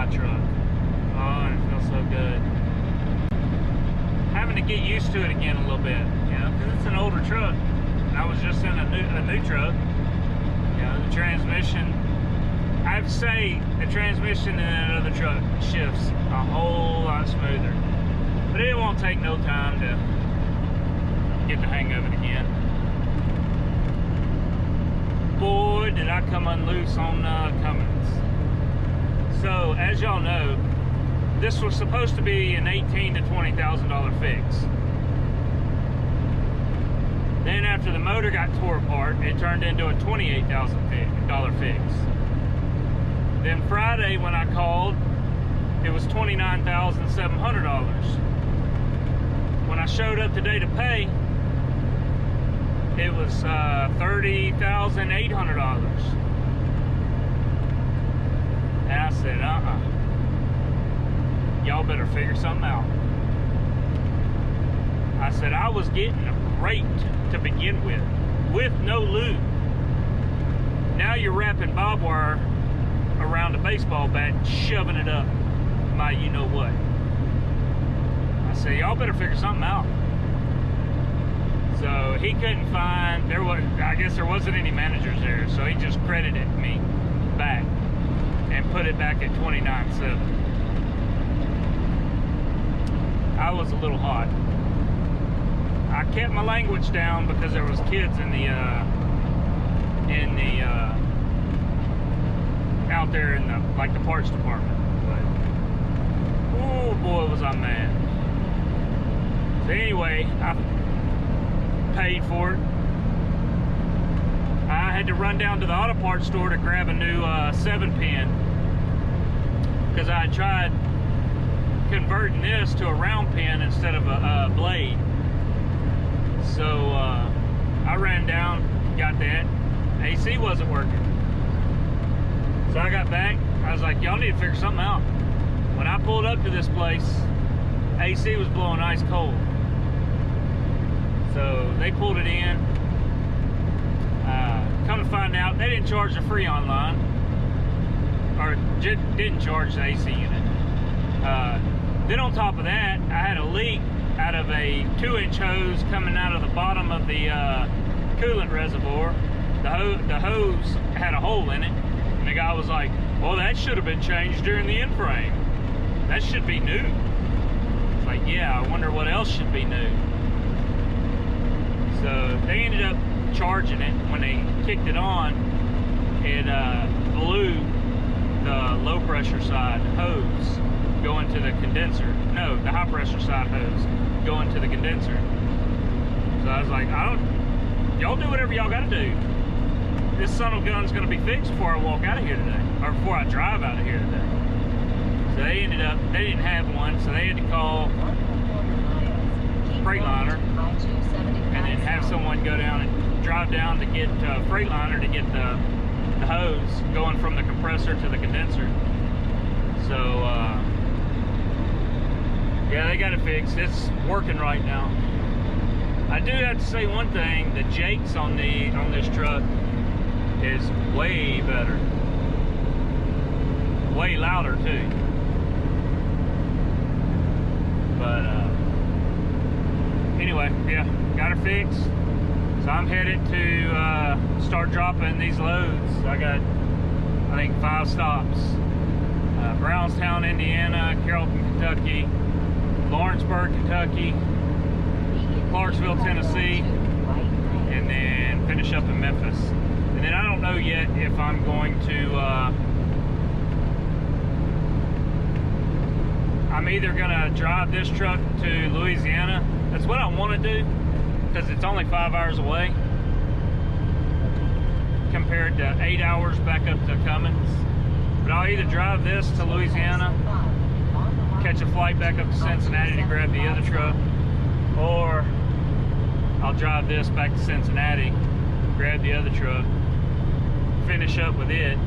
my truck. Oh, and it feels so good. Having to get used to it again a little bit, you know, because it's an older truck. And I was just in a new truck. You know, the transmission, I have to say, the transmission in that other truck shifts a whole lot smoother. But it won't take no time to get the hang of it again. Boy, did I come unloose on Cummins. So, as y'all know, this was supposed to be an $18,000 to $20,000 fix. Then after the motor got tore apart, it turned into a $28,000 fix. Then Friday when I called, it was $29,700. When I showed up today to pay, it was $30,800. And I said, y'all better figure something out. I said, I was getting a rate to begin with no lube. Now you're wrapping barbed wire around a baseball bat and shoving it up my you-know-what. I said, y'all better figure something out. So he couldn't find, I guess there wasn't any managers there, so he just credited me back and put it back at $29,700. I was a little hot. I kept my language down because there was kids in the out there in the the parts department. But oh boy, was I mad. So anyway, I paid for it. I had to run down to the auto parts store to grab a new 7-pin because I had tried converting this to a round pin instead of a blade. So I ran down, got that. AC wasn't working. So I got back. I was like, y'all need to figure something out. When I pulled up to this place, AC was blowing ice cold. So they pulled it in. Come to find out, they didn't charge the free online, or didn't charge the AC unit. Then on top of that, I had a leak out of a 2-inch hose coming out of the bottom of the coolant reservoir. The hose had a hole in it, and the guy was like, well, that should have been changed during the in-frame. That should be new. It's like, yeah, I wonder what else should be new. So they ended up charging it. When they kicked it on, it blew the low pressure side hose going to the condenser. No, the high pressure side hose going to the condenser. So I was like, y'all do whatever y'all gotta do. This son of a gun's gonna be fixed before I walk out of here today, or before I drive out of here today. So they ended up, they didn't have one, so they had to call Freightliner and then have someone go down and drive down to get Freightliner to get the hose going from the compressor to the condenser. So yeah, they got it fixed. It's working right now. I do have to say one thing: the jakes on this truck is way better, way louder too. But anyway, yeah, got her fixed. So I'm headed to start dropping these loads. I got, I think, 5 stops: Brownstown, Indiana; Carrollton, Kentucky; Lawrenceburg, Kentucky; Clarksville, Tennessee; and then finish up in Memphis. And then I don't know yet if I'm going to, I'm either gonna drive this truck to Louisiana. That's what I want to do, because it's only 5 hours away compared to 8 hours back up to Cummins. But I'll either drive this to Louisiana, catch a flight back up to Cincinnati to grab the other truck, or I'll drive this back to Cincinnati, grab the other truck, finish up with it,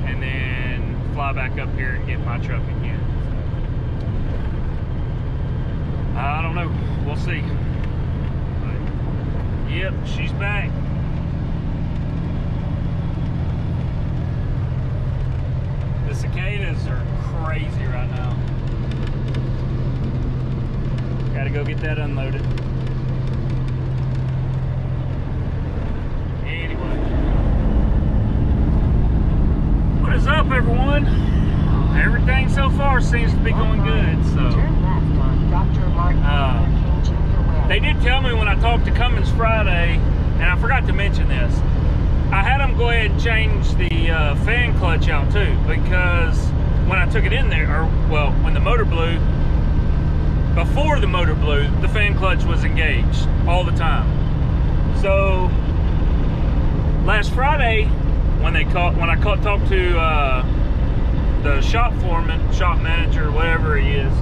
and then fly back up here and get my truck again. I don't know, we'll see. But, yep, she's back. The cicadas are get that unloaded. Anyway, what is up, everyone? Everything so far seems to be going good. So, they did tell me when I talked to Cummins Friday, and I forgot to mention this, I had them go ahead and change the fan clutch out too, because when I took it in there, or well, when the motor blew, before the motor blew, the fan clutch was engaged all the time. So last Friday, when I talked to the shop foreman, shop manager, whatever he is,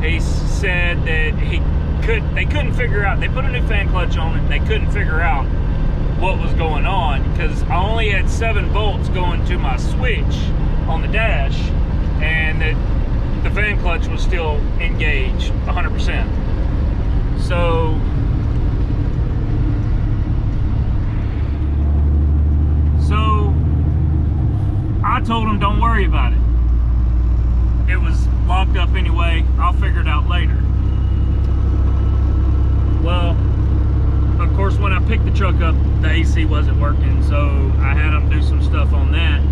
he said that they couldn't figure out. They put a new fan clutch on it, and they couldn't figure out what was going on, because I only had 7 volts going to my switch on the dash, and that the fan clutch was still engaged 100%. So I told him, don't worry about it. It was locked up anyway. I'll figure it out later. Well, of course, when I picked the truck up, the AC wasn't working, so I had them do some stuff on that.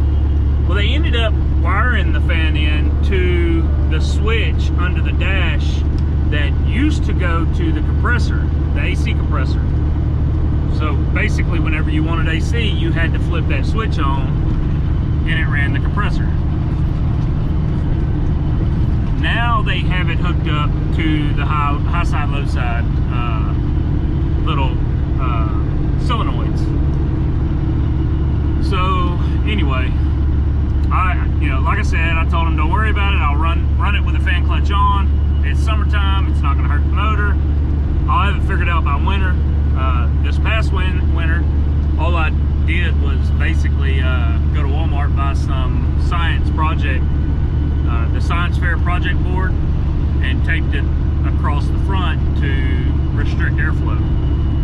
Well, they ended up wiring the fan in to the switch under the dash that used to go to the compressor, the AC compressor. So basically, whenever you wanted AC, you had to flip that switch on, and it ran the compressor. Now they have it hooked up to the high side, low side little solenoids. So anyway, like I said, I told him don't worry about it. I'll run it with the fan clutch on. It's summertime. It's not going to hurt the motor. I'll have it figured out by winter. This past winter, all I did was basically go to Walmart, buy some science project, the science fair project board, and taped it across the front to restrict airflow,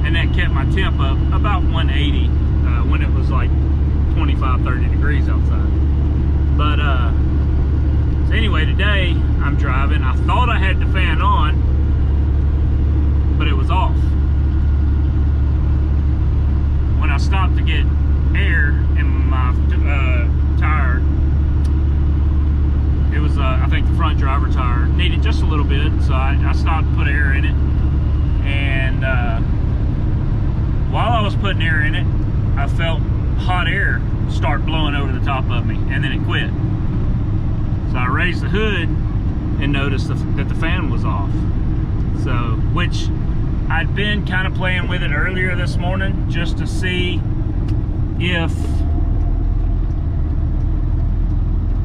and that kept my temp up about 180 when it was like 25-30 degrees outside. But so anyway, today I'm driving. I thought I had the fan on, but it was off. When I stopped to get air in my tire, it was I think the front driver tire needed just a little bit, so I stopped to put air in it, and while I was putting air in it, I felt hot air start blowing over the top of me, and then it quit. So I raised the hood and noticed that the fan was off. So, which I'd been kind of playing with it earlier this morning just to see if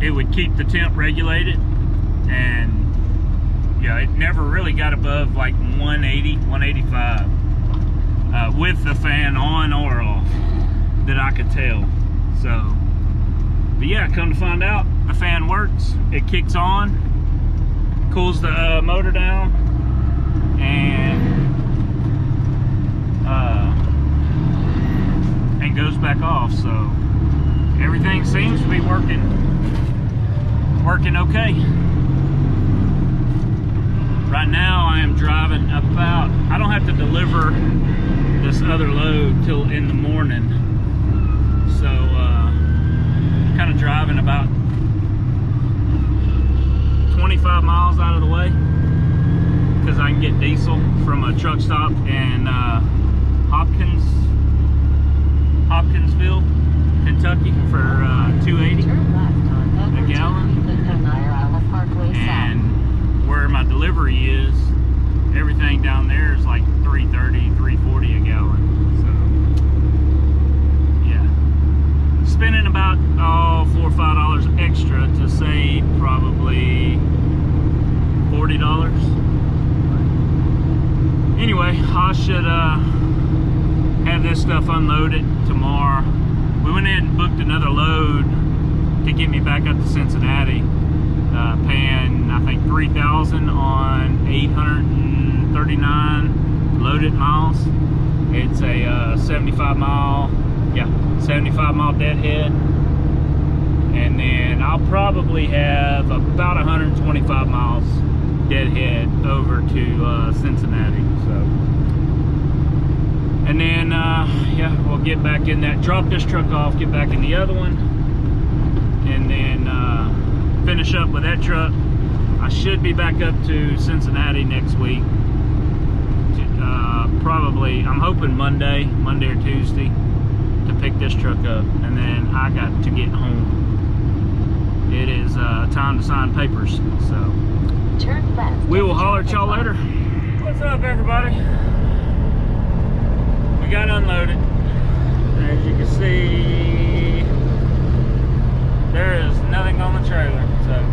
it would keep the temp regulated, and yeah, it never really got above like 180, 185 with the fan on or off that I could tell. So, but yeah, come to find out, the fan works. It kicks on, cools the motor down, and goes back off. So everything seems to be working okay. Right now I am driving about, I don't have to deliver this other load till in the morning, so kind of driving about 25 miles out of the way, because I can get diesel from a truck stop in Hopkinsville, Kentucky for $2.80 a gallon. And where my delivery is, everything down there is like $3.30, $3.40 a gallon. So yeah, spending about $4 or $5 extra to save probably $40. Anyway, I should have this stuff unloaded tomorrow. We went in and booked another load to get me back up to Cincinnati, paying I think $3,000 on 839 loaded miles. It's a 75 mile deadhead, and then I'll probably have about 125 miles deadhead over to Cincinnati. So, and then yeah, we'll get back in that, drop this truck off, get back in the other one, and then finish up with that truck. I should be back up to Cincinnati next week. Probably, I'm hoping Monday or Tuesday to pick this truck up, and then I got to get home. It is time to sign papers, so turn left. We will holler at y'all later. What's up, everybody? We got unloaded. As you can see, there is nothing on the trailer. So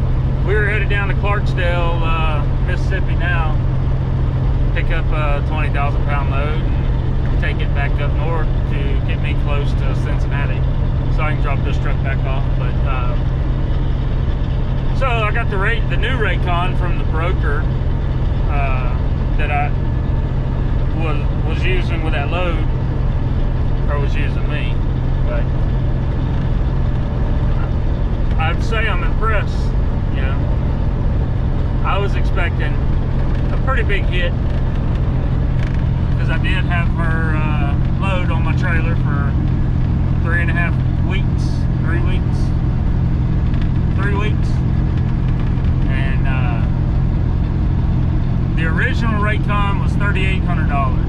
we were headed down to Clarksdale, Mississippi now, pick up a 20,000 pound load and take it back up north to get me close to Cincinnati so I can drop this truck back off. But so I got the new Raycon from the broker that I was using with that load, or was using me. But I'd say I'm impressed. You know, I was expecting a pretty big hit, because I did have her load on my trailer for 3.5 weeks, 3 weeks, and the original Raycon was $3,800.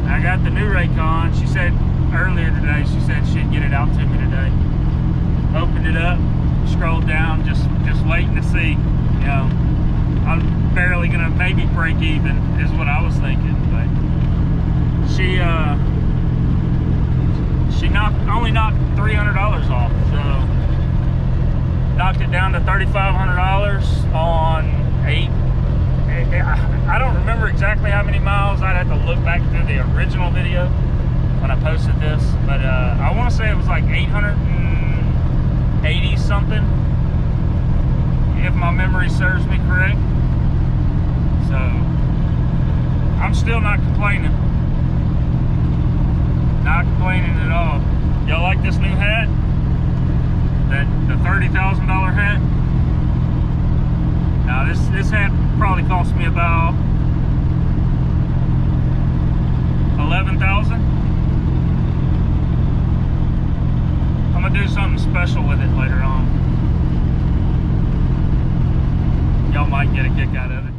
I got the new Raycon. She said earlier today, she said she'd get it out to me today. Opened it up, scrolled down, just waiting to see, you know. I'm barely gonna maybe break even, is what I was thinking, but she only knocked $300 off, so knocked it down to $3,500 on 8. I don't remember exactly how many miles. I'd have to look back through the original video when I posted this, but I want to say it was like 880 something, if my memory serves me correct. So I'm still not complaining. Not complaining at all. Y'all like this new hat? The $30,000 hat? Now this hat probably cost me about $11,000. I'm gonna do something special with it later on. Y'all might get a kick out of it.